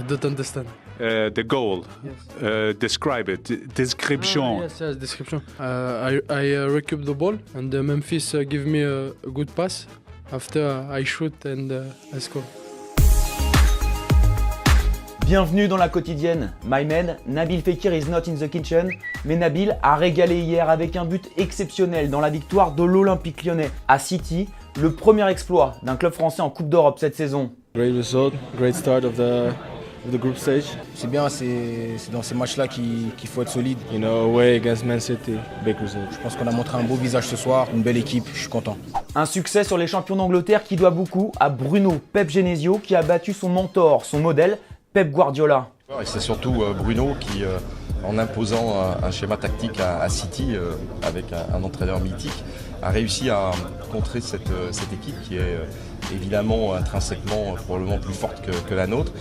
don't understand. The goal. Yes. Describe it. Description. Yes, description. I recoup the ball and Memphis give me a good pass. After I shoot and I score. Bienvenue dans la quotidienne. My man, Nabil Fekir is not in the kitchen. Mais Nabil a régalé hier avec un but exceptionnel dans la victoire de l'Olympique Lyonnais à City. Le premier exploit d'un club français en Coupe d'Europe cette saison. Great result, great start of the group stage. C'est bien, c'est dans ces matchs-là qu'il faut être solide. You know, away against Man City, big result. Je pense qu'on a montré un beau visage ce soir, une belle équipe, je suis content. Un succès sur les champions d'Angleterre qui doit beaucoup à Bruno Pep Genesio qui a battu son mentor, son modèle, Pep Guardiola. Et c'est surtout Bruno qui, en imposant un schéma tactique à City avec un entraîneur mythique, a réussi à contrer cette équipe qui est évidemment intrinsèquement probablement plus forte que la nôtre.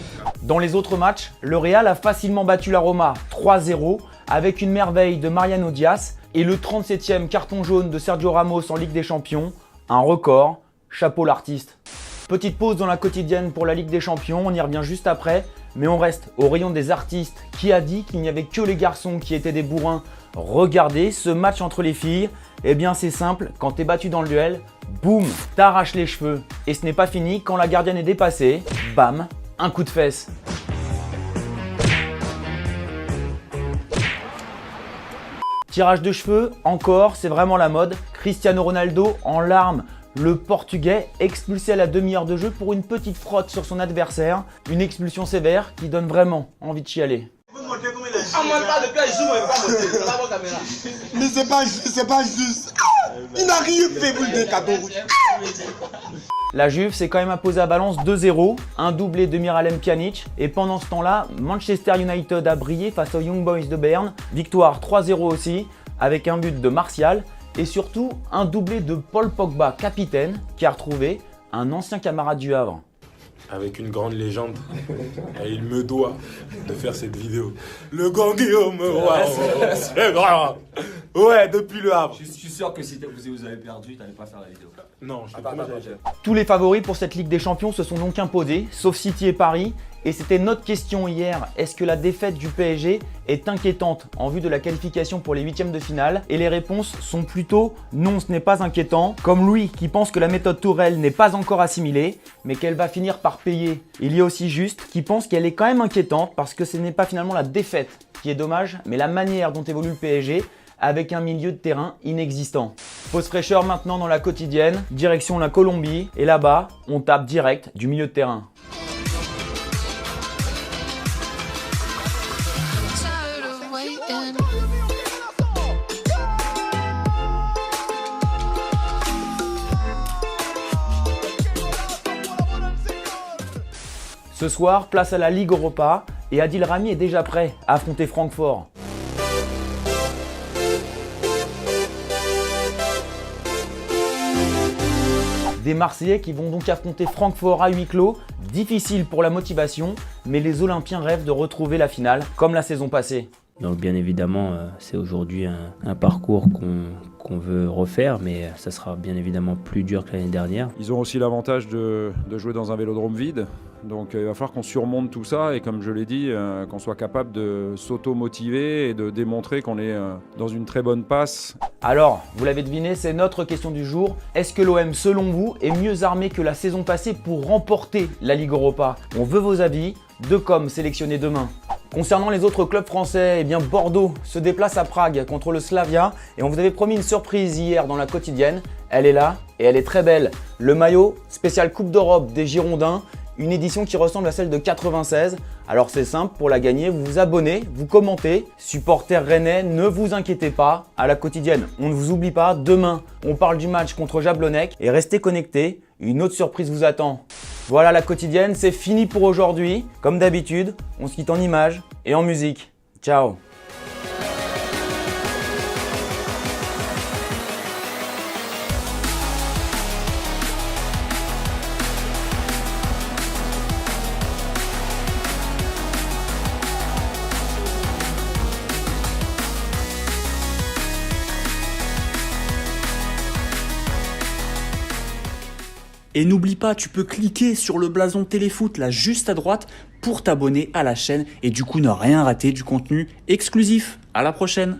Dans les autres matchs, le Real a facilement battu la Roma 3-0 avec une merveille de Mariano Diaz et le 37e carton jaune de Sergio Ramos en Ligue des Champions. Un record, chapeau l'artiste. Petite pause dans la quotidienne pour la Ligue des Champions, on y revient juste après. Mais on reste au rayon des artistes. Qui a dit qu'il n'y avait que les garçons qui étaient des bourrins? Regardez ce match entre les filles. Eh bien c'est simple, quand t'es battu dans le duel, boum, t'arraches les cheveux. Et ce n'est pas fini, quand la gardienne est dépassée, bam, un coup de fesse. Tirage de cheveux, encore, c'est vraiment la mode. Cristiano Ronaldo en larmes. Le Portugais expulsé à la demi-heure de jeu pour une petite frotte sur son adversaire. Une expulsion sévère qui donne vraiment envie de chialer. Mais c'est pas juste. Il n'a rien fait pour le carton rouge. La Juve s'est quand même imposée à Valence 2-0, un doublé de Miralem Pjanic. Et pendant ce temps-là, Manchester United a brillé face aux Young Boys de Berne. Victoire 3-0 aussi, avec un but de Martial. Et surtout, un doublé de Paul Pogba, capitaine, qui a retrouvé un ancien camarade du Havre. Avec une grande légende, et il me doit de faire cette vidéo. Le grand Guillaume, ouais, c'est grave. Ouais, depuis le Havre. Je suis sûr que si vous avez perdu, tu n'allais pas faire la vidéo. Non, je t'ai pas. Tous les favoris pour cette Ligue des Champions se sont donc imposés, sauf City et Paris. Et c'était notre question hier, est-ce que la défaite du PSG est inquiétante en vue de la qualification pour les huitièmes de finale? Et les réponses sont plutôt non, ce n'est pas inquiétant. Comme Louis qui pense que la méthode Tourelle n'est pas encore assimilée, mais qu'elle va finir par payer. Il y a aussi Juste qui pense qu'elle est quand même inquiétante parce que ce n'est pas finalement la défaite qui est dommage, mais la manière dont évolue le PSG avec un milieu de terrain inexistant. Pause fraîcheur maintenant dans la quotidienne, direction la Colombie. Et là-bas, on tape direct du milieu de terrain. Ce soir, place à la Ligue Europa et Adil Rami est déjà prêt à affronter Francfort. Des Marseillais qui vont donc affronter Francfort à huis clos. Difficile pour la motivation, mais les Olympiens rêvent de retrouver la finale comme la saison passée. Donc bien évidemment, c'est aujourd'hui un parcours qu'on veut refaire, mais ça sera bien évidemment plus dur que l'année dernière. Ils ont aussi l'avantage de jouer dans un vélodrome vide, donc il va falloir qu'on surmonte tout ça et comme je l'ai dit, qu'on soit capable de s'auto-motiver et de démontrer qu'on est dans une très bonne passe. Alors, vous l'avez deviné, c'est notre question du jour. Est-ce que l'OM, selon vous, est mieux armé que la saison passée pour remporter la Ligue Europa? On veut vos avis, deux coms sélectionnés demain. Concernant les autres clubs français, eh bien Bordeaux se déplace à Prague contre le Slavia et on vous avait promis une surprise hier dans la quotidienne. Elle est là et elle est très belle. Le maillot spécial Coupe d'Europe des Girondins, une édition qui ressemble à celle de 96. Alors c'est simple, pour la gagner, vous vous abonnez, vous commentez. Supporters rennais, ne vous inquiétez pas, à la quotidienne, on ne vous oublie pas. Demain, on parle du match contre Jablonec et restez connectés, une autre surprise vous attend. Voilà la quotidienne, c'est fini pour aujourd'hui. Comme d'habitude, on se quitte en images et en musique. Ciao. Et n'oublie pas, tu peux cliquer sur le blason Téléfoot là juste à droite pour t'abonner à la chaîne et du coup ne rien rater du contenu exclusif. À la prochaine.